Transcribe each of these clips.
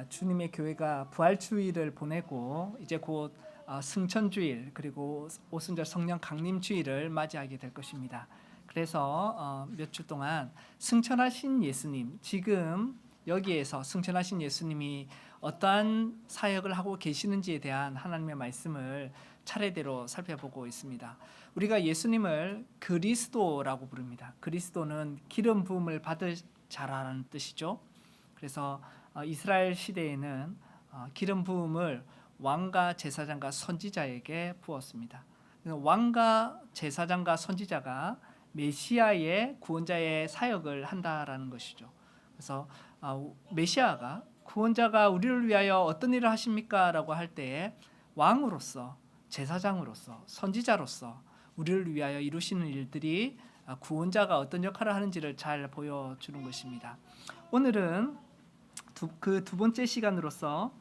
주님의 교회가 부활주일을 보내고 이제 곧 승천주일 그리고 오순절 성령 강림주일을 맞이하게 될 것입니다. 그래서 몇 주 동안 승천하신 예수님, 지금 여기에서 승천하신 예수님이 어떠한 사역을 하고 계시는지에 대한 하나님의 말씀을 차례대로 살펴보고 있습니다. 우리가 예수님을 그리스도라고 부릅니다. 그리스도는 기름 부음을 받을 자라는 뜻이죠. 그래서 이스라엘 시대에는 기름 부음을 왕과 제사장과 선지자에게 부었습니다. 왕과 제사장과 선지자가 메시아의 구원자의 사역을 한다라는 것이죠. 그래서 메시아가 구원자가 우리를 위하여 어떤 일을 하십니까? 라고 할 때에 왕으로서 제사장으로서 선지자로서 우리를 위하여 이루시는 일들이 구원자가 어떤 역할을 하는지를 잘 보여주는 것입니다. 오늘은 그 두 번째 시간으로서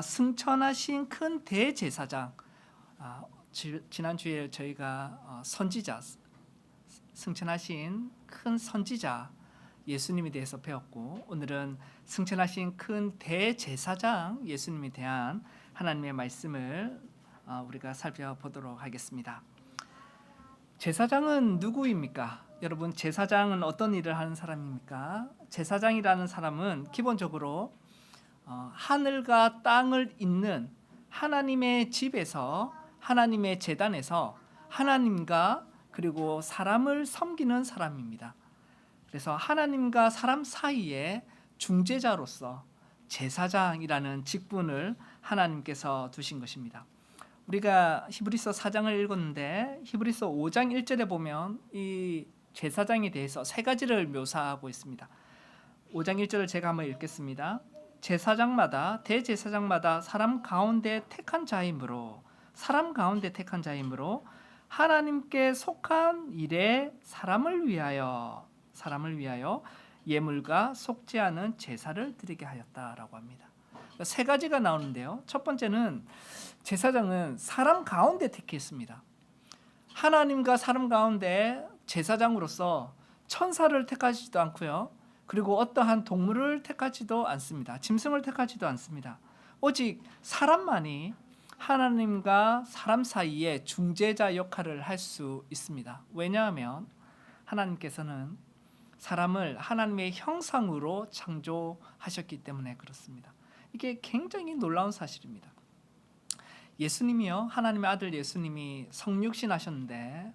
승천하신 큰 대제사장, 지난주에 저희가 선지자, 승천하신 큰 선지자 예수님에 대해서 배웠고, 오늘은 승천하신 큰 대제사장 예수님에 대한 하나님의 말씀을 우리가 살펴보도록 하겠습니다. 제사장은 누구입니까? 여러분, 제사장은 어떤 일을 하는 사람입니까? 제사장이라는 사람은 기본적으로 하늘과 땅을 잇는 하나님의 집에서, 하나님의 제단에서 하나님과 그리고 사람을 섬기는 사람입니다. 그래서 하나님과 사람 사이에 중재자로서 제사장이라는 직분을 하나님께서 두신 것입니다. 우리가 히브리서 4장을 읽었는데 히브리서 5장 1절에 보면 이 제사장에 대해서 세 가지를 묘사하고 있습니다. 5장 1절을 제가 한번 읽겠습니다. 제사장마다 대제사장마다 사람 가운데 택한 자이므로 하나님께 속한 일에 사람을 위하여 예물과 속지 않은 제사를 드리게 하였다라고 합니다. 세 가지가 나오는데요. 첫 번째는 제사장은 사람 가운데 택했습니다. 하나님과 사람 가운데 제사장으로서 천사를 택하지도 않고요. 그리고 어떠한 동물을 택하지도 않습니다. 짐승을 택하지도 않습니다. 오직 사람만이 하나님과 사람 사이에 중재자 역할을 할 수 있습니다. 왜냐하면 하나님께서는 사람을 하나님의 형상으로 창조하셨기 때문에 그렇습니다. 이게 굉장히 놀라운 사실입니다. 예수님이요, 하나님의 아들 예수님이 성육신 하셨는데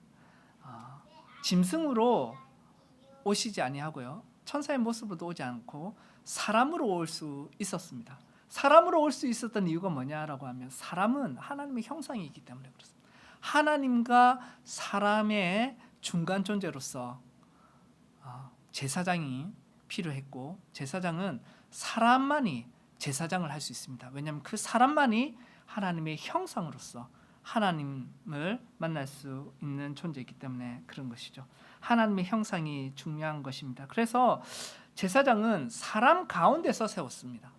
짐승으로 오시지 아니하고요, 천사의 모습으로도 오지 않고 사람으로 올 수 있었습니다. 사람으로 올 수 있었던 이유가 뭐냐라고 하면 사람은 하나님의 형상이기 때문에 그렇습니다. 하나님과 사람의 중간 존재로서 제사장이 필요했고, 제사장은 사람만이 제사장을 할 수 있습니다. 왜냐하면 그 사람만이 하나님의 형상으로서 하나님을 만날 수 있는 존재이기 때문에 그런 것이죠. 하나님의 형상이 중요한 것입니다. 그래서 제사장은 사람 가운데서 세웠습니다.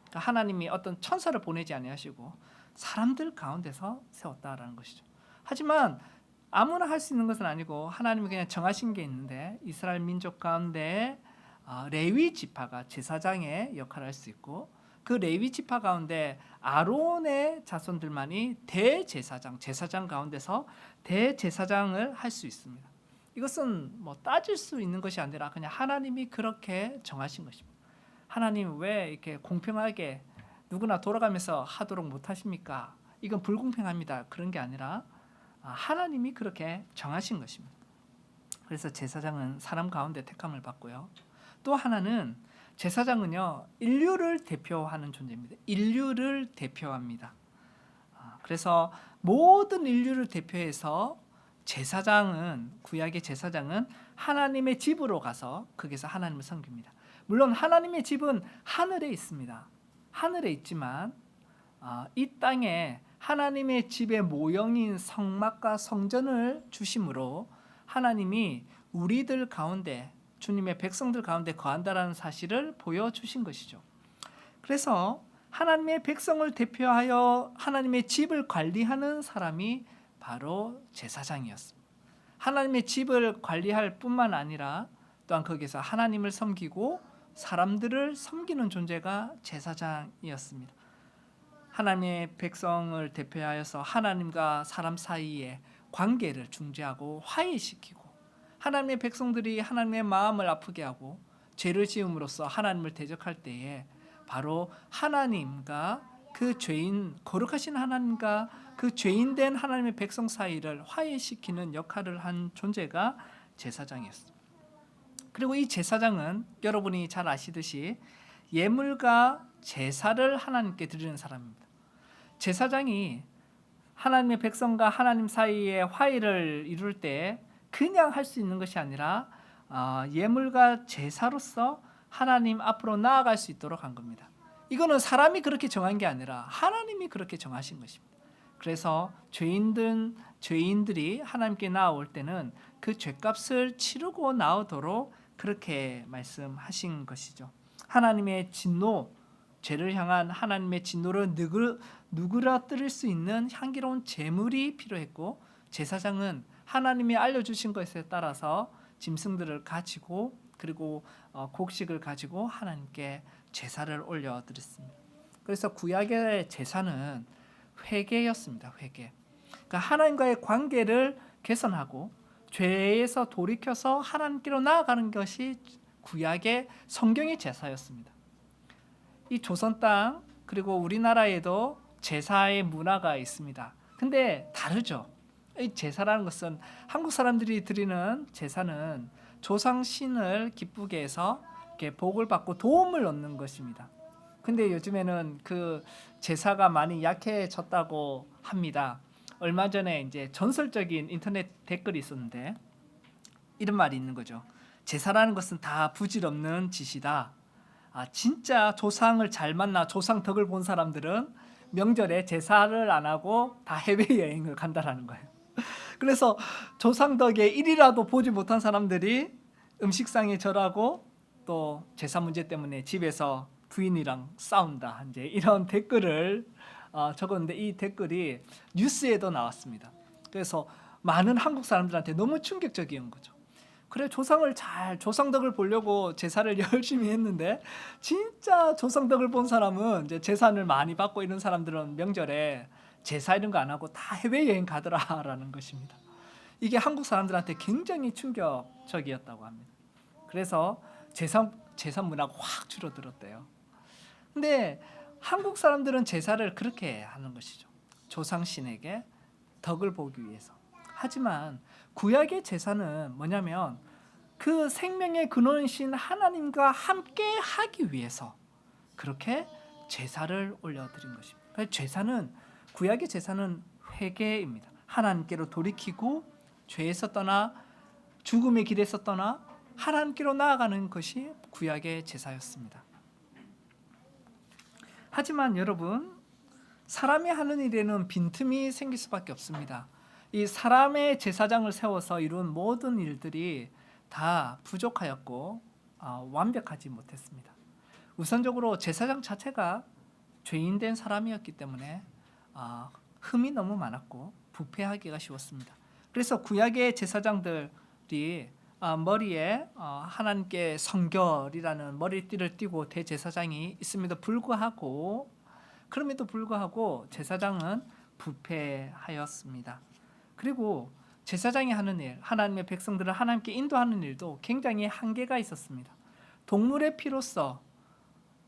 그러니까 하나님이 어떤 천사를 보내지 아니하시고 사람들 가운데서 세웠다라는 것이죠. 하지만 아무나 할 수 있는 것은 아니고 하나님이 그냥 정하신 게 있는데, 이스라엘 민족 가운데 레위 지파가 제사장의 역할을 할 수 있고, 그 레위 지파 가운데 아론의 자손들만이 대제사장, 제사장 가운데서 대제사장을 할 수 있습니다. 이것은 따질 수 있는 것이 아니라 그냥 하나님이 그렇게 정하신 것입니다. 하나님 왜 이렇게 공평하게 누구나 돌아가면서 하도록 못하십니까? 이건 불공평합니다. 그런 게 아니라 하나님이 그렇게 정하신 것입니다. 그래서 제사장은 사람 가운데 택함을 받고요. 또 하나는 제사장은요, 인류를 대표하는 존재입니다. 인류를 대표합니다. 그래서 모든 인류를 대표해서 제사장은, 구약의 제사장은 하나님의 집으로 가서 거기서 하나님을 섬깁니다. 물론 하나님의 집은 하늘에 있습니다. 하늘에 있지만 이 땅에 하나님의 집의 모형인 성막과 성전을 주심으로 하나님이 우리들 가운데, 주님의 백성들 가운데 거한다라는 사실을 보여주신 것이죠. 그래서 하나님의 백성을 대표하여 하나님의 집을 관리하는 사람이 바로 제사장이었습니다. 하나님의 집을 관리할 뿐만 아니라 또한 거기서 하나님을 섬기고 사람들을 섬기는 존재가 제사장이었습니다. 하나님의 백성을 대표하여서 하나님과 사람 사이의 관계를 중재하고 화해시키고, 하나님의 백성들이 하나님의 마음을 아프게 하고 죄를 지음으로써 하나님을 대적할 때에 바로 하나님과 그 죄인, 거룩하신 하나님과 그 죄인된 하나님의 백성 사이를 화해시키는 역할을 한 존재가 제사장이었습니다. 그리고 이 제사장은 여러분이 잘 아시듯이 예물과 제사를 하나님께 드리는 사람입니다. 제사장이 하나님의 백성과 하나님 사이의 화해를 이룰 때 그냥 할 수 있는 것이 아니라 예물과 제사로서 하나님 앞으로 나아갈 수 있도록 한 겁니다. 이거는 사람이 그렇게 정한 게 아니라 하나님이 그렇게 정하신 것입니다. 그래서 죄인들이 하나님께 나아올 때는 그 죄값을 치르고 나오도록 그렇게 말씀하신 것이죠. 하나님의 진노, 죄를 향한 하나님의 진노를 누그러뜨릴 수 있는 향기로운 제물이 필요했고, 제사장은 하나님이 알려주신 것에 따라서 짐승들을 가지고 그리고 곡식을 가지고 하나님께 제사를 올려드렸습니다. 그래서 구약의 제사는 회개였습니다. 회개. 그러니까 하나님과의 관계를 개선하고 죄에서 돌이켜서 하나님께로 나아가는 것이 구약의 성경의 제사였습니다. 이 조선 땅 그리고 우리나라에도 제사의 문화가 있습니다. 근데 다르죠. 이 제사라는 것은 한국 사람들이 드리는 제사는 조상신을 기쁘게 해서 이렇게 복을 받고 도움을 얻는 것입니다. 근데 요즘에는 그 제사가 많이 약해졌다고 합니다. 얼마 전에 이제 전설적인 인터넷 댓글이 있었는데 이런 말이 있는 거죠. 제사라는 것은 다 부질없는 짓이다. 진짜 조상을 잘 만나 조상 덕을 본 사람들은 명절에 제사를 안 하고 다 해외여행을 간다라는 거예요. 그래서 조상 덕에 일이라도 보지 못한 사람들이 음식상에 절하고 또 제사 문제 때문에 집에서 부인이랑 싸운다, 이제 이런 댓글을 적었는데 이 댓글이 뉴스에도 나왔습니다. 그래서 많은 한국 사람들한테 너무 충격적인 거죠. 그래, 조상덕을 보려고 제사를 열심히 했는데 진짜 조상덕을 본 사람은 이제 제사를 많이 받고 이런 사람들은 명절에 제사 이런 거 안 하고 다 해외여행 가더라라는 것입니다. 이게 한국 사람들한테 굉장히 충격적이었다고 합니다. 그래서 제사 문화가 확 줄어들었대요. 근데 한국 사람들은 제사를 그렇게 하는 것이죠. 조상신에게 덕을 보기 위해서. 하지만 구약의 제사는 뭐냐면 그 생명의 근원이신 하나님과 함께 하기 위해서 그렇게 제사를 올려드린 것입니다. 제사는, 구약의 제사는 회개입니다. 하나님께로 돌이키고 죄에서 떠나 죽음의 길에서 떠나 하나님께로 나아가는 것이 구약의 제사였습니다. 하지만 여러분, 사람이 하는 일에는 빈틈이 생길 수밖에 없습니다. 이 사람의 제사장을 세워서 이룬 모든 일들이 다 부족하였고 완벽하지 못했습니다. 우선적으로 제사장 자체가 죄인된 사람이었기 때문에 흠이 너무 많았고 부패하기가 쉬웠습니다. 그래서 구약의 제사장들이 머리에 하나님께 성결이라는 머리띠를 띠고 대제사장이 있음에도 불구하고, 그럼에도 불구하고 제사장은 부패하였습니다. 그리고 제사장이 하는 일, 하나님의 백성들을 하나님께 인도하는 일도 굉장히 한계가 있었습니다. 동물의 피로써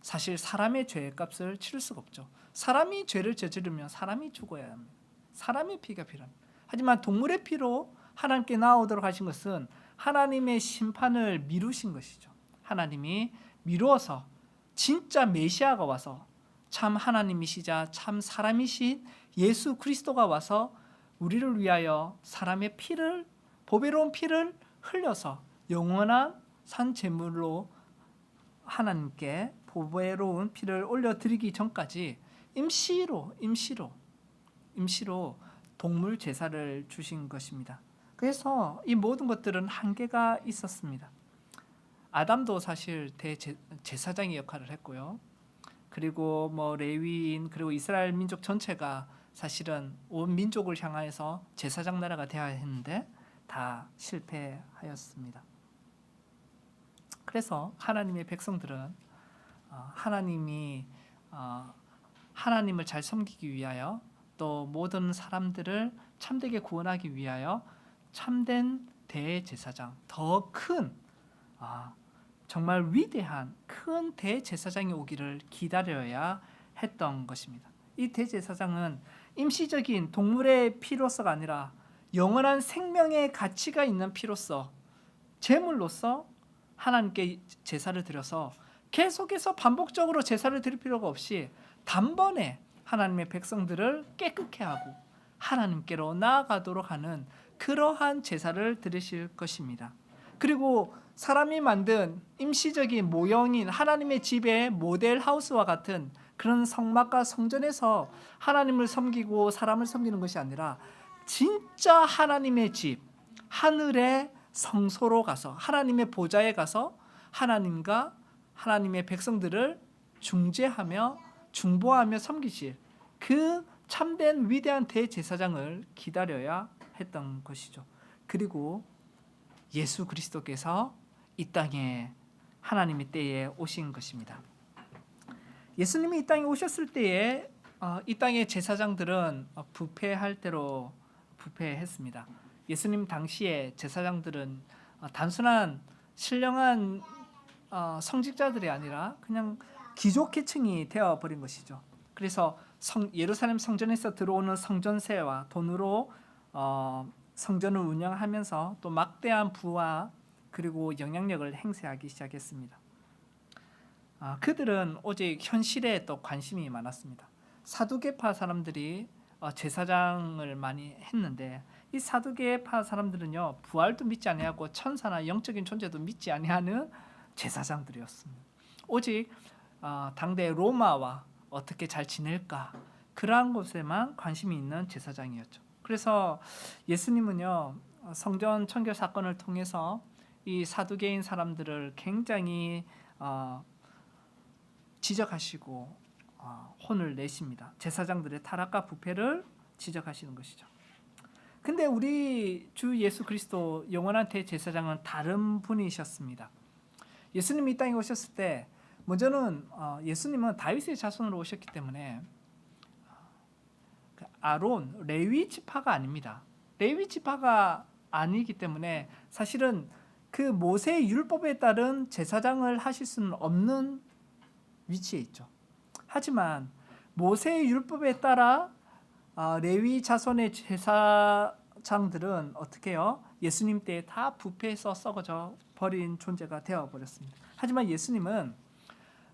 사실 사람의 죄의 값을 치를 수가 없죠. 사람이 죄를 저지르면 사람이 죽어야 합니다. 사람의 피가 필요합니다. 하지만 동물의 피로 하나님께 나아오도록 하신 것은 하나님의 심판을 미루신 것이죠. 하나님이 미루어서 진짜 메시아가 와서 참 하나님이시자 참 사람이신 예수 그리스도가 와서 우리를 위하여 사람의 피를, 보배로운 피를 흘려서 영원한 산 제물로 하나님께 보배로운 피를 올려드리기 전까지 임시로 동물 제사를 주신 것입니다. 그래서 이 모든 것들은 한계가 있었습니다. 아담도 사실 대제사장의 역할을 했고요. 그리고 레위인, 그리고 이스라엘 민족 전체가 사실은 온 민족을 향해서 제사장 나라가 되어야 했는데 다 실패하였습니다. 그래서 하나님의 백성들은 하나님이 하나님을 잘 섬기기 위하여 또 모든 사람들을 참되게 구원하기 위하여 참된 대제사장, 더 큰 정말 위대한 큰 대제사장이 오기를 기다려야 했던 것입니다. 이 대제사장은 임시적인 동물의 피로서가 아니라 영원한 생명의 가치가 있는 피로서, 제물로서 하나님께 제사를 드려서 계속해서 반복적으로 제사를 드릴 필요가 없이 단번에 하나님의 백성들을 깨끗게 하고 하나님께로 나아가도록 하는 그러한 제사를 드리실 것입니다. 그리고 사람이 만든 임시적인 모형인 하나님의 집의 모델 하우스와 같은 그런 성막과 성전에서 하나님을 섬기고 사람을 섬기는 것이 아니라 진짜 하나님의 집, 하늘의 성소로 가서 하나님의 보좌에 가서 하나님과 하나님의 백성들을 중재하며 중보하며 섬기실 그 참된 위대한 대제사장을 기다려야 했던 것이죠. 그리고 예수 그리스도께서 이 땅에 하나님의 때에 오신 것입니다. 예수님이 이 땅에 오셨을 때에 이 땅의 제사장들은 부패할 대로 부패했습니다. 예수님 당시에 제사장들은 단순한 신령한 성직자들이 아니라 그냥 귀족계층이 되어버린 것이죠. 그래서 예루살렘 성전에서 들어오는 성전세와 돈으로 성전을 운영하면서 또 막대한 부와 그리고 영향력을 행사하기 시작했습니다. 그들은 오직 현실에 또 관심이 많았습니다. 사두개파 사람들이 제사장을 많이 했는데 이 사두개파 사람들은요 부활도 믿지 아니하고 천사나 영적인 존재도 믿지 아니하는 제사장들이었습니다. 오직 당대 로마와 어떻게 잘 지낼까 그러한 것에만 관심이 있는 제사장이었죠. 그래서 예수님은요 성전 청결 사건을 통해서 이 사두개인 사람들을 굉장히 지적하시고 혼을 내십니다. 제사장들의 타락과 부패를 지적하시는 것이죠. 근데 우리 주 예수 그리스도 영원한 대제사장은 다른 분이셨습니다. 예수님이 이 땅에 오셨을 때 먼저는 예수님은 다윗의 자손으로 오셨기 때문에 아론, 레위 지파가 아닙니다. 레위 지파가 아니기 때문에 사실은 그 모세의 율법에 따른 제사장을 하실 수는 없는 위치에 있죠. 하지만 모세의 율법에 따라 레위 자손의 제사장들은 어떻게 해요? 예수님 때에 다 부패해서 썩어져 버린 존재가 되어버렸습니다. 하지만 예수님은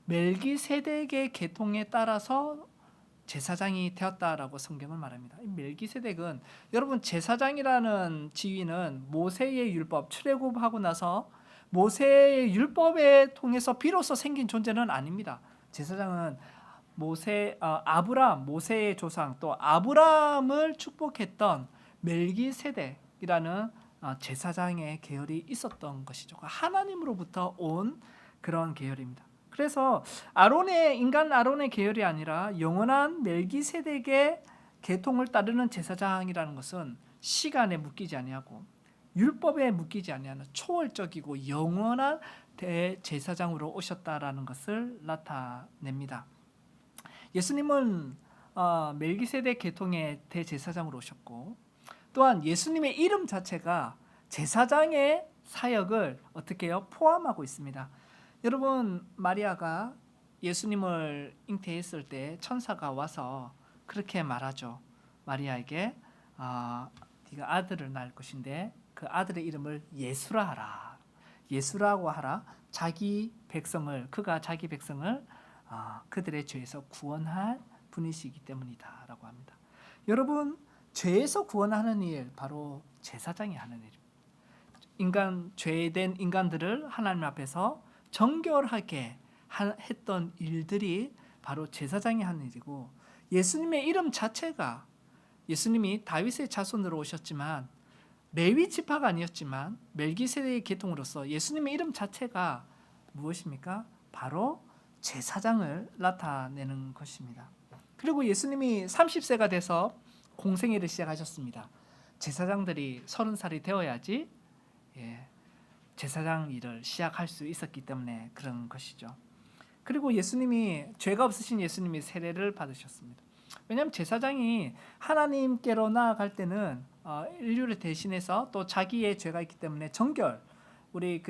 멜기세덱의 계통에 따라서 제사장이 되었다라고 성경은 말합니다. 이 멜기세덱은 여러분 제사장이라는 지위는 모세의 율법 출애굽하고 나서 모세의 율법에 통해서 비로소 생긴 존재는 아닙니다. 제사장은 모세의 조상 또 아브라함을 축복했던 멜기세덱이라는 제사장의 계열이 있었던 것이죠. 하나님으로부터 온 그런 계열입니다. 그래서 인간 아론의 계열이 아니라 영원한 멜기세덱의 계통을 따르는 제사장이라는 것은 시간에 묶이지 아니하고 율법에 묶이지 아니하는 초월적이고 영원한 대제사장으로 오셨다라는 것을 나타냅니다. 예수님은 멜기세덱 계통의 대제사장으로 오셨고 또한 예수님의 이름 자체가 제사장의 사역을 어떻게 해요? 포함하고 있습니다. 여러분 마리아가 예수님을 잉태했을 때 천사가 와서 그렇게 말하죠. 마리아에게 네가 아들을 낳을 것인데 그 아들의 이름을 예수라 하라. 예수라고 하라. 그가 자기 백성을 그들의 죄에서 구원할 분이시기 때문이다 라고 합니다. 여러분 죄에서 구원하는 일 바로 제사장이 하는 일입니다. 죄된 인간들을 하나님 앞에서 정결하게 했던 일들이 바로 제사장이 하는 일이고 예수님의 이름 자체가 예수님이 다윗의 자손으로 오셨지만 레위 지파가 아니었지만 멜기세덱의 계통으로서 예수님의 이름 자체가 무엇입니까? 바로 제사장을 나타내는 것입니다. 그리고 예수님이 30세가 돼서 공생애를 시작하셨습니다. 제사장들이 30살이 되어야지 제사장 일을 시작할 수 있었기 때문에 그런 것이죠. 그리고 예수님이 죄가 없으신 예수님이 세례를 받으셨습니다. 왜냐하면 제사장이 하나님께로 나아갈 때는 인류를 대신해서 또 자기의 죄가 있기 때문에 정결, 우리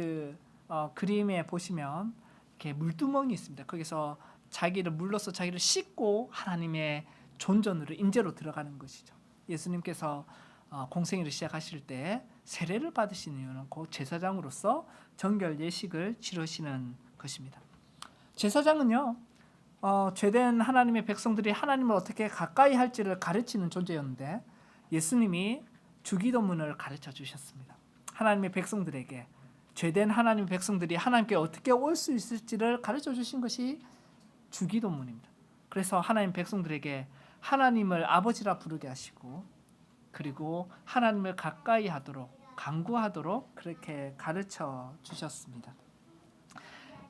그림에 보시면 이렇게 물두멍이 있습니다. 거기서 물로서 자기를 씻고 하나님의 존전으로 인재로 들어가는 것이죠. 예수님께서 공생애를 시작하실 때 세례를 받으신 이유는 그 제사장으로서 정결 예식을 치르시는 것입니다. 제사장은요, 죄된 하나님의 백성들이 하나님을 어떻게 가까이 할지를 가르치는 존재였는데 예수님이 주기도문을 가르쳐 주셨습니다. 하나님의 백성들에게, 죄된 하나님의 백성들이 하나님께 어떻게 올 수 있을지를 가르쳐 주신 것이 주기도문입니다. 그래서 하나님 백성들에게 하나님을 아버지라 부르게 하시고, 그리고 하나님을 가까이 하도록 간구하도록 그렇게 가르쳐 주셨습니다.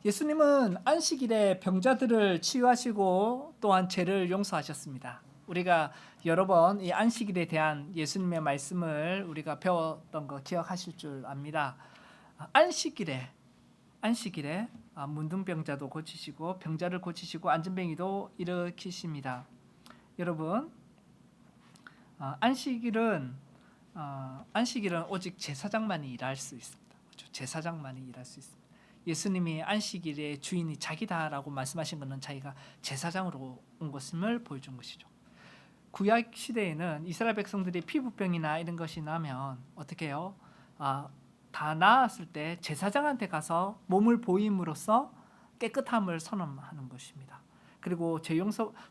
예수님은 안식일에 병자들을 치유하시고 또한 죄를 용서하셨습니다. 우리가 여러 번 이 안식일에 대한 예수님의 말씀을 우리가 배웠던 거 기억하실 줄 압니다. 안식일에 문둥병자도 고치시고 병자를 고치시고 안전뱅이도 일으키십니다. 여러분, 안식일은 오직 제사장만이 일할 수 있습니다. 제사장만이 일할 수 있습니다. 예수님이 안식일의 주인이 자기다라고 말씀하신 것은 자기가 제사장으로 온 것임을 보여준 것이죠. 구약 시대에는 이스라엘 백성들이 피부병이나 이런 것이 나면 어떻게 해요? 다 나았을 때 제사장한테 가서 몸을 보임으로써 깨끗함을 선언하는 것입니다. 그리고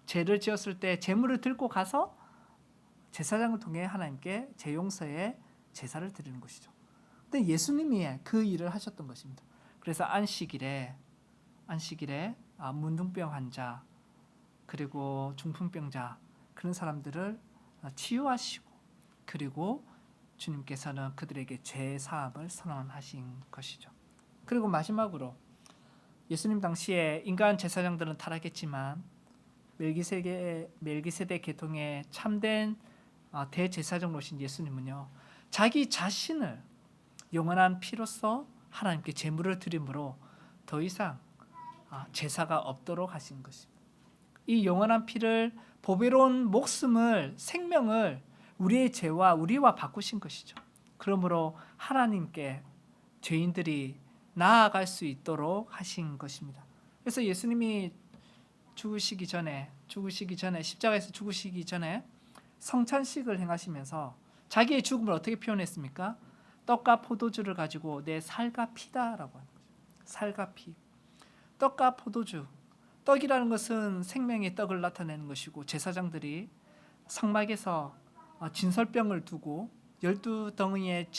죄를 지었을 때 제물을 들고 가서 제사장을 통해 하나님께 죄용서의 제사를 드리는 것이죠. 근데 예수님이 그 일을 하셨던 것입니다. 그래서 안식일에 문둥병 환자 그리고 중풍병자 그런 사람들을 치유하시고, 그리고 주님께서는 그들에게 죄 사함을 선언하신 것이죠. 그리고 마지막으로 예수님 당시에 인간 제사장들은 타락했지만 멜기세덱 계통의 참된 대제사장으로 오신 예수님은요, 자기 자신을 영원한 피로써 하나님께 제물을 드림으로 더 이상 제사가 없도록 하신 것입니다. 이 영원한 피를, 보배로운 생명을 우리의 죄와 우리와 바꾸신 것이죠. 그러므로 하나님께 죄인들이 나아갈 수 있도록 하신 것입니다. 그래서 예수님이 죽으시기 전에 십자가에서 죽으시기 전에 성찬식을 행하시면서 자기의 죽음을 어떻게 표현했습니까? 떡과 포도주를 가지고 내 살과 피다라고 하는 거죠. 살과 피. 떡과 포도주. 떡이라는 것은 생명의 떡을 나타내는 것이고, 제사장들이 성막에서 진설병을 두고 12덩이의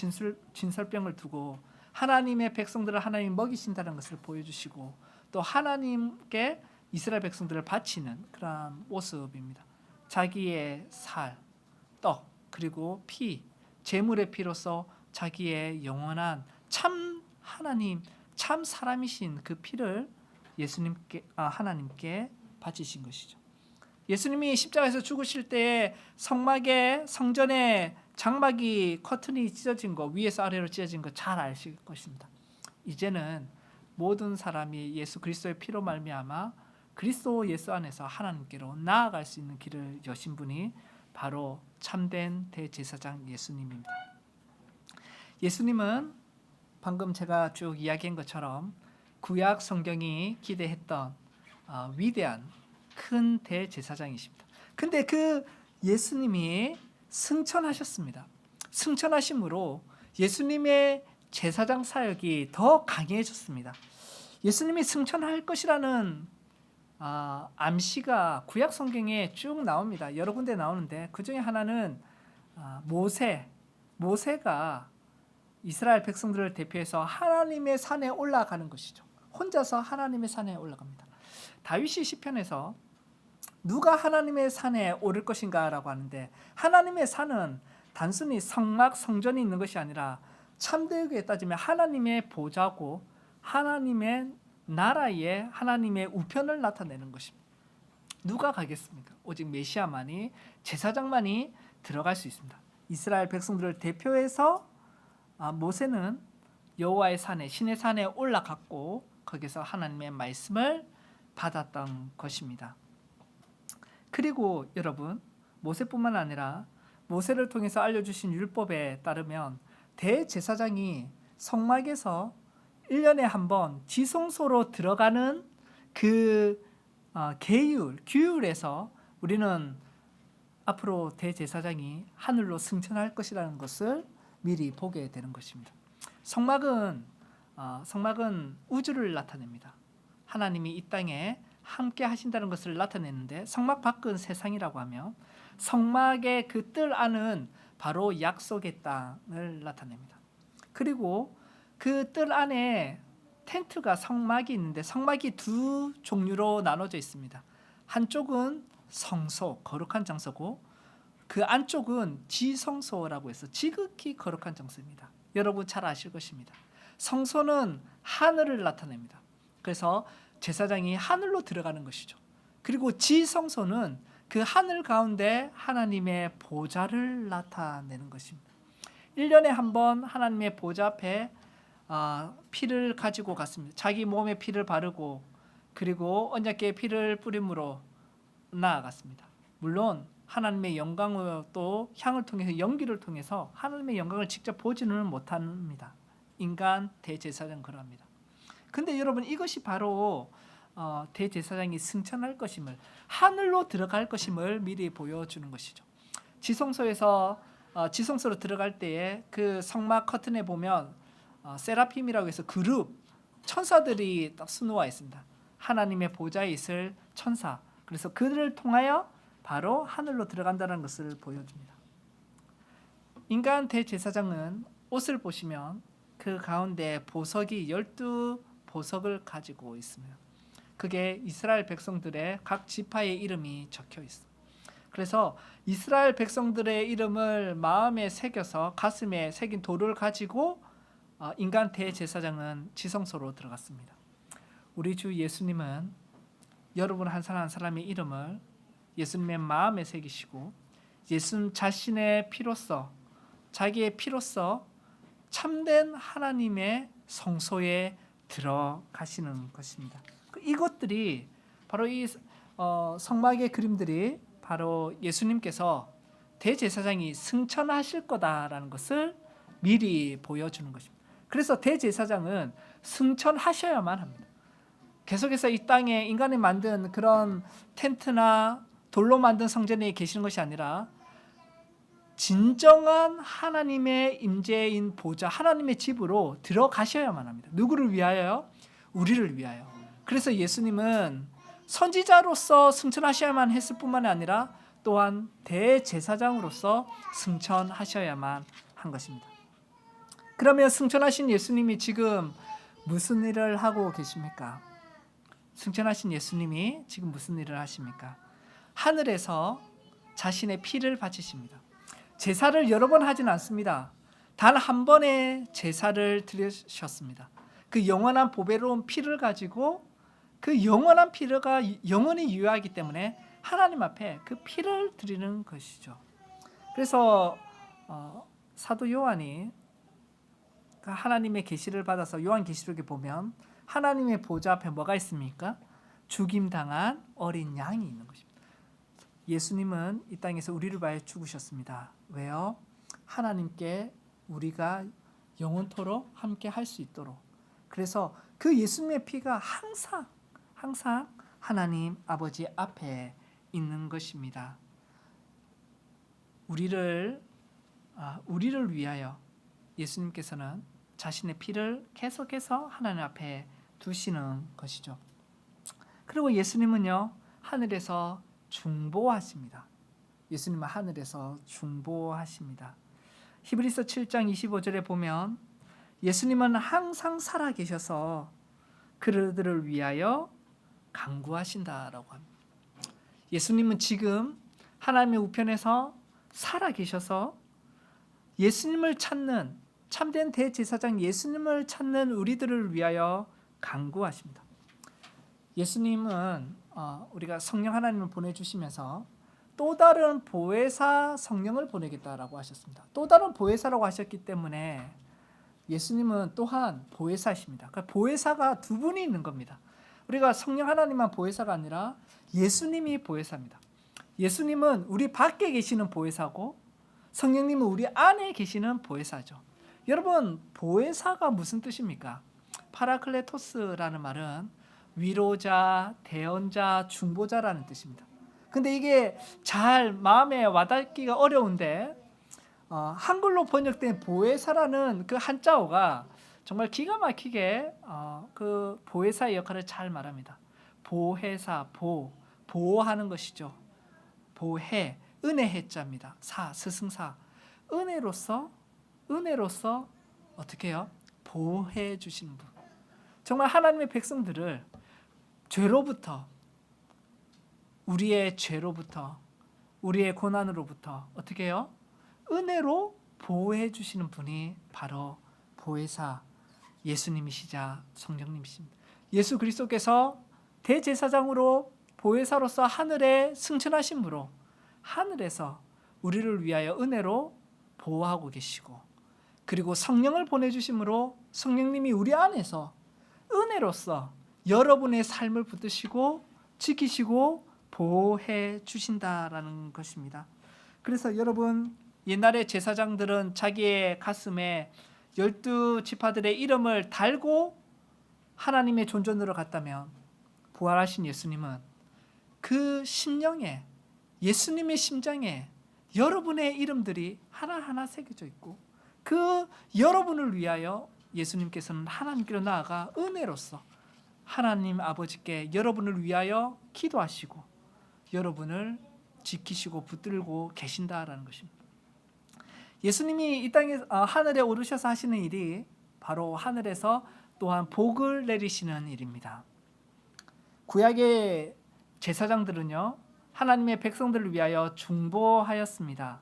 진설병을 두고 하나님의 백성들을 하나님이 먹이신다는 것을 보여주시고, 또 하나님께 이스라엘 백성들을 바치는 그런 모습입니다. 자기의 살, 떡, 그리고 피, 제물의 피로서 자기의 영원한 참 하나님, 참 사람이신 그 피를 하나님께 바치신 것이죠. 예수님이 십자가에서 죽으실 때에 성전의 장막이 커튼이 찢어진 거, 위에서 아래로 찢어진 거 잘 아실 것입니다. 이제는 모든 사람이 예수 그리스도의 피로 말미암아 그리스도 예수 안에서 하나님께로 나아갈 수 있는 길을 여신 분이 바로 참된 대제사장 예수님입니다. 예수님은 방금 제가 쭉 이야기한 것처럼 구약 성경이 기대했던 위대한 큰 대제사장이십니다. 근데 그 예수님이 승천하셨습니다. 승천하심으로 예수님의 제사장 사역이 더 강해졌습니다. 예수님이 승천할 것이라는 암시가 구약 성경에 쭉 나옵니다. 여러 군데 나오는데 그 중에 하나는 모세가 이스라엘 백성들을 대표해서 하나님의 산에 올라가는 것이죠. 혼자서 하나님의 산에 올라갑니다. 다윗이 시편에서 누가 하나님의 산에 오를 것인가라고 하는데, 하나님의 산은 단순히 성전이 있는 것이 아니라 참되게 따지면 하나님의 보좌고 하나님의 나라에 하나님의 우편을 나타내는 것입니다. 누가 가겠습니까? 오직 메시아만이, 제사장만이 들어갈 수 있습니다. 이스라엘 백성들을 대표해서 모세는 여호와의 산에 신의 산에 올라갔고 거기서 하나님의 말씀을 받았던 것입니다. 그리고 여러분 모세뿐만 아니라 모세를 통해서 알려주신 율법에 따르면 대제사장이 성막에서 1년에 한 번 지성소로 들어가는 그 규율에서 우리는 앞으로 대제사장이 하늘로 승천할 것이라는 것을 미리 보게 되는 것입니다. 성막은 우주를 나타냅니다. 하나님이 이 땅에 함께 하신다는 것을 나타내는데 성막 밖은 세상이라고 하며 성막의 그 뜰 안은 바로 약속의 땅을 나타냅니다. 그리고 그 뜰 안에 텐트가 성막이 있는데 성막이 두 종류로 나눠져 있습니다. 한쪽은 성소, 거룩한 장소고 그 안쪽은 지성소라고 해서 지극히 거룩한 장소입니다. 여러분 잘 아실 것입니다. 성소는 하늘을 나타냅니다. 그래서 제사장이 하늘로 들어가는 것이죠. 그리고 지성소는 그 하늘 가운데 하나님의 보좌를 나타내는 것입니다. 1년에 한 번 하나님의 보좌 앞에 피를 가지고 갔습니다. 자기 몸에 피를 바르고 그리고 언약궤에 피를 뿌림으로 나아갔습니다. 물론 하나님의 영광으로 또 향을 통해서 연기를 통해서 하나님의 영광을 직접 보지는 못합니다. 인간 대제사장 그러합니다. 근데 여러분 이것이 바로 대제사장이 승천할 것임을 하늘로 들어갈 것임을 미리 보여주는 것이죠. 지성소로 들어갈 때에 그 성막 커튼에 보면 세라핌이라고 해서 그룹 천사들이 딱 수놓아 있습니다. 하나님의 보좌에 있을 천사. 그래서 그들을 통하여 바로 하늘로 들어간다는 것을 보여줍니다. 인간 대제사장은 옷을 보시면 그 가운데 보석이 12보석을 가지고 있습니다. 그게 이스라엘 백성들의 각 지파의 이름이 적혀 있어요. 그래서 이스라엘 백성들의 이름을 마음에 새겨서 가슴에 새긴 돌을 가지고 인간 대제사장은 지성소로 들어갔습니다. 우리 주 예수님은 여러분 한 사람 한 사람의 이름을 예수님의 마음에 새기시고 예수님 자신의 피로써 자기의 피로써 참된 하나님의 성소에 들어가시는 것입니다. 이것들이 바로 이 성막의 그림들이 바로 예수님께서 대제사장이 승천하실 거다라는 것을 미리 보여주는 것입니다. 그래서 대제사장은 승천하셔야만 합니다. 계속해서 이 땅에 인간이 만든 그런 텐트나 돌로 만든 성전에 계시는 것이 아니라 진정한 하나님의 임재인 보좌, 하나님의 집으로 들어가셔야만 합니다. 누구를 위하여요? 우리를 위하여. 그래서 예수님은 선지자로서 승천하셔야만 했을 뿐만 아니라 또한 대제사장으로서 승천하셔야만 한 것입니다. 그러면 승천하신 예수님이 지금 무슨 일을 하고 계십니까? 승천하신 예수님이 지금 무슨 일을 하십니까? 하늘에서 자신의 피를 바치십니다. 제사를 여러 번 하진 않습니다. 단 한 번의 제사를 드리셨습니다. 그 영원한 보배로운 피를 가지고 그 영원한 피가 영원히 유효하기 때문에 하나님 앞에 그 피를 드리는 것이죠. 그래서 사도 요한이 하나님의 계시를 받아서 요한계시록에 보면 하나님의 보좌 앞에 뭐가 있습니까? 죽임당한 어린 양이 있는 것입니다. 예수님은 이 땅에서 우리를 위하여 죽으셨습니다. 왜요? 하나님께 우리가 영원토록 함께 할 수 있도록. 그래서 그 예수님의 피가 항상 하나님 아버지 앞에 있는 것입니다. 우리를 위하여 예수님께서는 자신의 피를 계속해서 하나님 앞에 두시는 것이죠. 그리고 예수님은요 하늘에서 중보하십니다. 예수님은 하늘에서 중보하십니다. 히브리서 7장 25절에 보면 예수님은 항상 살아 계셔서 그들을 위하여 간구하신다라고 합니다. 예수님은 지금 하나님의 우편에서 살아 계셔서 예수님을 찾는 참된 대제사장 예수님을 찾는 우리들을 위하여 간구하십니다. 예수님은 우리가 성령 하나님을 보내주시면서 또 다른 보혜사 성령을 보내겠다라고 하셨습니다. 또 다른 보혜사라고 하셨기 때문에 예수님은 또한 보혜사이십니다. 그러니까 보혜사가 두 분이 있는 겁니다. 우리가 성령 하나님만 보혜사가 아니라 예수님이 보혜사입니다. 예수님은 우리 밖에 계시는 보혜사고 성령님은 우리 안에 계시는 보혜사죠. 여러분, 보혜사가 무슨 뜻입니까? 파라클레토스라는 말은 위로자, 대언자, 중보자라는 뜻입니다. 근데 이게 잘 마음에 와닿기가 어려운데 한글로 번역된 보혜사라는 그 한자어가 정말 기가 막히게 그 보혜사의 역할을 잘 말합니다. 보혜사, 보호하는 것이죠. 보혜, 은혜 해자입니다. 스승사. 은혜로서 어떻게 해요? 보호해 주시는 분. 정말 하나님의 백성들을 죄로부터, 우리의 죄로부터, 우리의 고난으로부터 어떻게 해요? 은혜로 보호해 주시는 분이 바로 보혜사 예수님이시자 성령님이십니다. 예수 그리스도께서 대제사장으로 보혜사로서 하늘에 승천하심으로 하늘에서 우리를 위하여 은혜로 보호하고 계시고, 그리고 성령을 보내주심으로 성령님이 우리 안에서 은혜로서 여러분의 삶을 붙드시고 지키시고 보호해 주신다라는 것입니다. 그래서 여러분, 옛날에 제사장들은 자기의 가슴에 12지파들의 이름을 달고 하나님의 존전으로 갔다면, 부활하신 예수님은 그 심령에, 예수님의 심장에 여러분의 이름들이 하나하나 새겨져 있고, 그 여러분을 위하여 예수님께서는 하나님께로 나아가 은혜로서 하나님 아버지께 여러분을 위하여 기도하시고 여러분을 지키시고 붙들고 계신다라는 것입니다. 예수님이 이 땅에 하늘에 오르셔서 하시는 일이 바로 하늘에서 또한 복을 내리시는 일입니다. 구약의 제사장들은요, 하나님의 백성들을 위하여 중보하였습니다.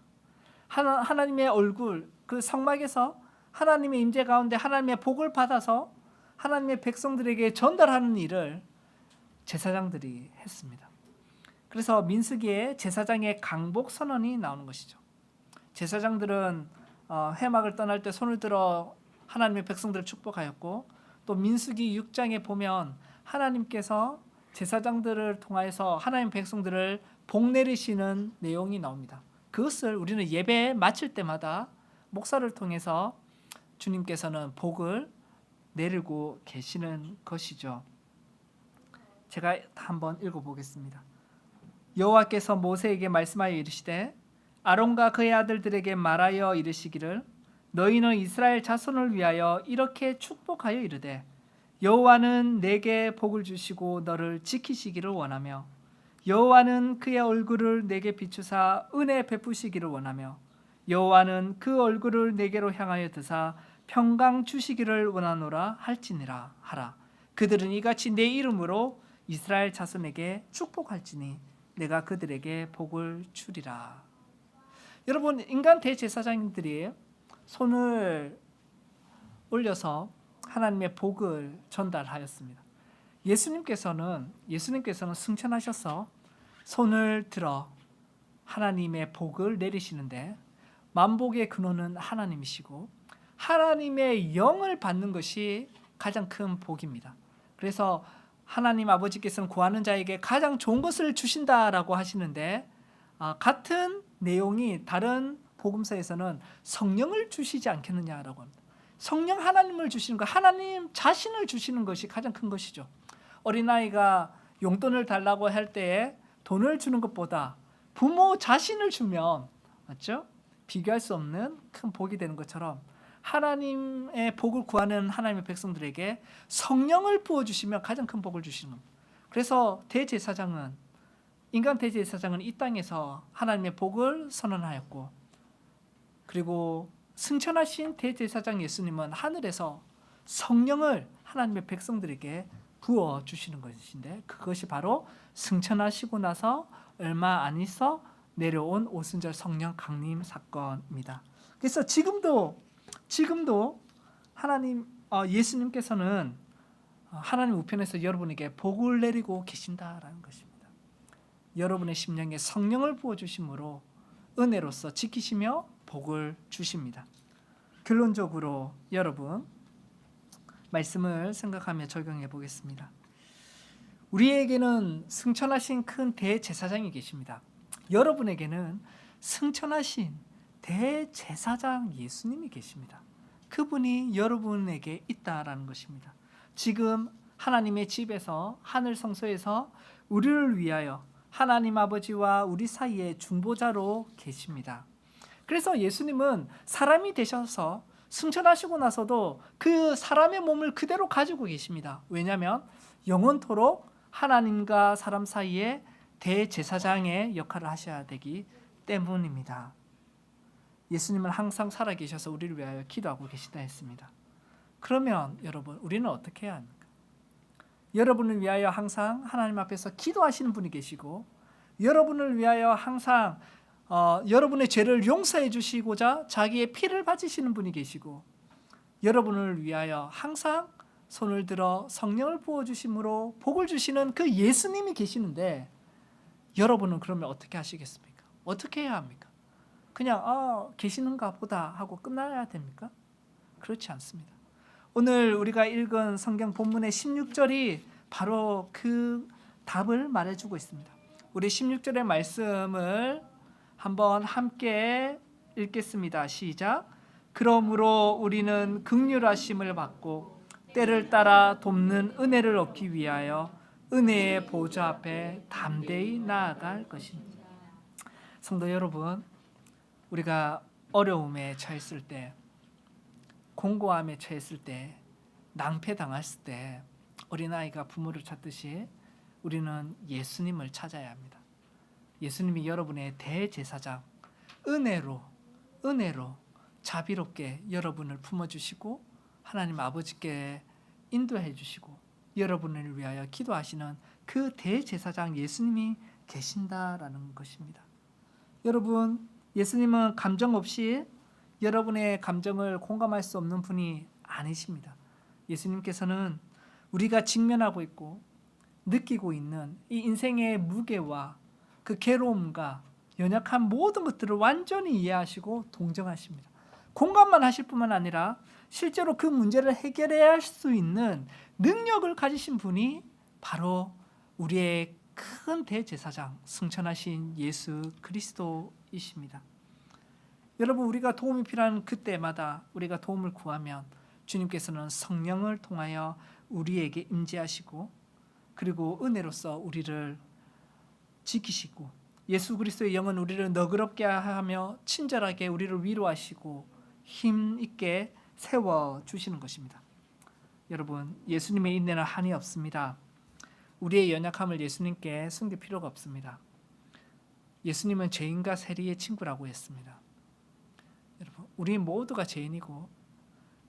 하나님의 얼굴, 그 성막에서 하나님의 임재 가운데 하나님의 복을 받아서 하나님의 백성들에게 전달하는 일을 제사장들이 했습니다. 그래서 민수기에 제사장의 강복 선언이 나오는 것이죠. 제사장들은 회막을 떠날 때 손을 들어 하나님의 백성들을 축복하였고, 또 민수기 6장에 보면 하나님께서 제사장들을 통하여서 하나님 백성들을 복 내리시는 내용이 나옵니다. 그것을 우리는 예배 마칠 때마다 목사를 통해서 주님께서는 복을 내리고 계시는 것이죠. 제가 한번 읽어보겠습니다. 여호와께서 모세에게 말씀하여 이르시되 아론과 그의 아들들에게 말하여 이르시기를 너희는 이스라엘 자손을 위하여 이렇게 축복하여 이르되 여호와는 내게 복을 주시고 너를 지키시기를 원하며 여호와는 그의 얼굴을 내게 비추사 은혜 베푸시기를 원하며 여호와는 그 얼굴을 내게로 향하여 드사 평강 주시기를 원하노라 할지니라 하라. 그들은 이같이 내 이름으로 이스라엘 자손에게 축복할지니 내가 그들에게 복을 주리라. 여러분, 인간 대제사장들이 손을 올려서 하나님의 복을 전달하였습니다. 예수님께서는 승천하셔서 손을 들어 하나님의 복을 내리시는데, 만복의 근원은 하나님이시고 하나님의 영을 받는 것이 가장 큰 복입니다. 그래서 하나님 아버지께서는 구하는 자에게 가장 좋은 것을 주신다라고 하시는데, 같은 내용이 다른 복음서에서는 성령을 주시지 않겠느냐라고 합니다. 성령 하나님을 주시는 것, 하나님 자신을 주시는 것이 가장 큰 것이죠. 어린아이가 용돈을 달라고 할 때에 돈을 주는 것보다 부모 자신을 주면, 맞죠? 비교할 수 없는 큰 복이 되는 것처럼 하나님의 복을 구하는 하나님의 백성들에게 성령을 부어주시면 가장 큰 복을 주시는 겁니다. 그래서 인간 대제사장은 이 땅에서 하나님의 복을 선언하였고, 그리고 승천하신 대제사장 예수님은 하늘에서 성령을 하나님의 백성들에게 부어주시는 것인데, 그것이 바로 승천하시고 나서 얼마 안 있어 내려온 오순절 성령 강림 사건입니다. 그래서 지금도 예수님께서는 하나님 우편에서 여러분에게 복을 내리고 계신다라는 것입니다. 여러분의 심령에 성령을 부어주심으로 은혜로서 지키시며 복을 주십니다. 결론적으로 여러분 말씀을 생각하며 적용해 보겠습니다. 우리에게는 승천하신 큰 대제사장이 계십니다. 여러분에게는 승천하신 대제사장 예수님이 계십니다. 그분이 여러분에게 있다라는 것입니다. 지금 하나님의 집에서 하늘 성소에서 우리를 위하여 하나님 아버지와 우리 사이에 중보자로 계십니다. 그래서 예수님은 사람이 되셔서 승천하시고 나서도 그 사람의 몸을 그대로 가지고 계십니다. 왜냐하면 영원토록 하나님과 사람 사이에 대제사장의 역할을 하셔야 되기 때문입니다. 예수님은 항상 살아계셔서 우리를 위하여 기도하고 계시다 했습니다. 그러면 여러분 우리는 어떻게 해야 합니까? 여러분을 위하여 항상 하나님 앞에서 기도하시는 분이 계시고 여러분을 위하여 항상 여러분의 죄를 용서해 주시고자 자기의 피를 바치시는 분이 계시고 여러분을 위하여 항상 손을 들어 성령을 부어주심으로 복을 주시는 그 예수님이 계시는데 여러분은 그러면 어떻게 하시겠습니까? 어떻게 해야 합니까? 그냥 계시는가 보다 하고 끝나야 됩니까? 그렇지 않습니다. 오늘 우리가 읽은 성경 본문의 16절이 바로 그 답을 말해주고 있습니다. 우리 16절의 말씀을 한번 함께 읽겠습니다. 시작. 그러므로 우리는 긍휼하심을 받고 때를 따라 돕는 은혜를 얻기 위하여 은혜의 보좌 앞에 담대히 나아갈 것입니다. 성도 여러분, 우리가 어려움에 처했을 때, 공고함에 처했을 때, 낭패당했을 때 어린아이가 부모를 찾듯이 우리는 예수님을 찾아야 합니다. 예수님이 여러분의 대제사장, 은혜로 자비롭게 여러분을 품어주시고 하나님 아버지께 인도해 주시고 여러분을 위하여 기도하시는 그 대제사장 예수님이 계신다라는 것입니다. 여러분, 예수님은 감정 없이 여러분의 감정을 공감할 수 없는 분이 아니십니다. 예수님께서는 우리가 직면하고 있고 느끼고 있는 이 인생의 무게와 그 괴로움과 연약한 모든 것들을 완전히 이해하시고 동정하십니다. 공감만 하실 뿐만 아니라 실제로 그 문제를 해결해야 할 수 있는 능력을 가지신 분이 바로 우리의 큰 대제사장, 승천하신 예수 그리스도이십니다. 여러분, 우리가 도움이 필요한 그때마다 우리가 도움을 구하면 주님께서는 성령을 통하여 우리에게 임재하시고 그리고 은혜로서 우리를 지키시고 예수 그리스도의 영은 우리를 너그럽게 하며 친절하게 우리를 위로하시고 힘있게 세워주시는 것입니다. 여러분, 예수님의 인내는 한이 없습니다. 우리의 연약함을 예수님께 숨길 필요가 없습니다. 예수님은 죄인과 세리의 친구라고 했습니다. 여러분, 우리 모두가 죄인이고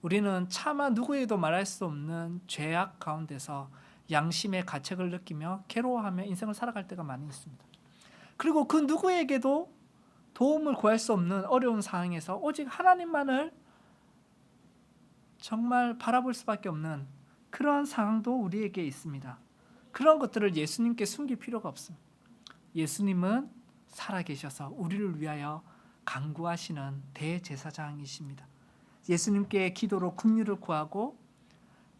우리는 차마 누구에도 말할 수 없는 죄악 가운데서 양심의 가책을 느끼며 괴로워하며 인생을 살아갈 때가 많이 있습니다. 그리고 그 누구에게도 도움을 구할 수 없는 어려운 상황에서 오직 하나님만을 정말 바라볼 수밖에 없는 그러한 상황도 우리에게 있습니다. 그런 것들을 예수님께 숨길 필요가 없습니다. 예수님은 살아계셔서 우리를 위하여 간구하시는 대제사장이십니다. 예수님께 기도로 긍휼을 구하고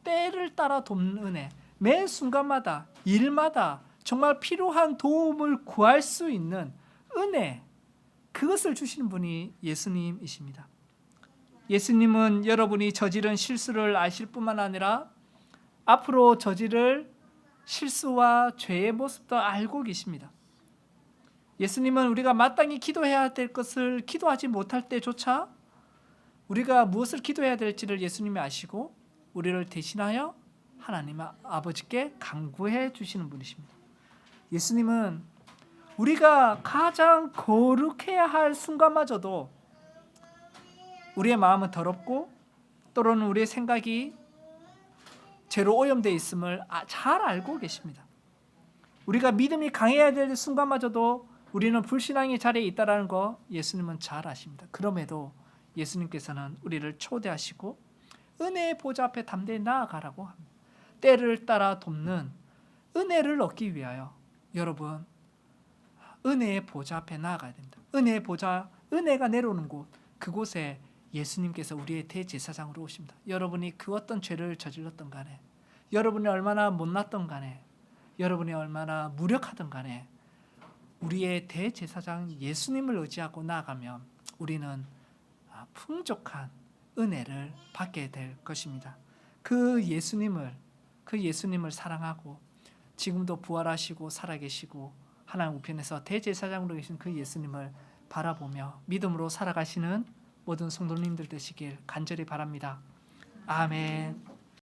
때를 따라 돕는 은혜, 매 순간마다 일마다 정말 필요한 도움을 구할 수 있는 은혜, 그것을 주시는 분이 예수님이십니다. 예수님은 여러분이 저지른 실수를 아실 뿐만 아니라 앞으로 저지를 실수와 죄의 모습도 알고 계십니다. 예수님은 우리가 마땅히 기도해야 될 것을 기도하지 못할 때조차 우리가 무엇을 기도해야 될지를 예수님이 아시고 우리를 대신하여 하나님 아버지께 간구해 주시는 분이십니다. 예수님은 우리가 가장 거룩해야 할 순간마저도 우리의 마음은 더럽고 또는 우리의 생각이 죄로 오염되어 있음을 잘 알고 계십니다. 우리가 믿음이 강해야 될 순간마저도 우리는 불신앙의 자리에 있다는 거 예수님은 잘 아십니다. 그럼에도 예수님께서는 우리를 초대하시고 은혜의 보좌 앞에 담대히 나아가라고 합니다. 때를 따라 돕는 은혜를 얻기 위하여 여러분 은혜의 보좌 앞에 나아가야 됩니다. 은혜의 보좌, 은혜가 내려오는 곳, 그곳에 예수님께서 우리의 대제사장으로 오십니다. 여러분이 그 어떤 죄를 저질렀던 간에, 여러분이 얼마나 못났던 간에, 여러분이 얼마나 무력하던 간에 우리의 대제사장 예수님을 의지하고 나아가면 우리는 풍족한 은혜를 받게 될 것입니다. 그 예수님을 사랑하고 지금도 부활하시고 살아계시고 하나님 우편에서 대제사장으로 계신 그 예수님을 바라보며 믿음으로 살아가시는 모든 성도님들 되시길 간절히 바랍니다. 아멘.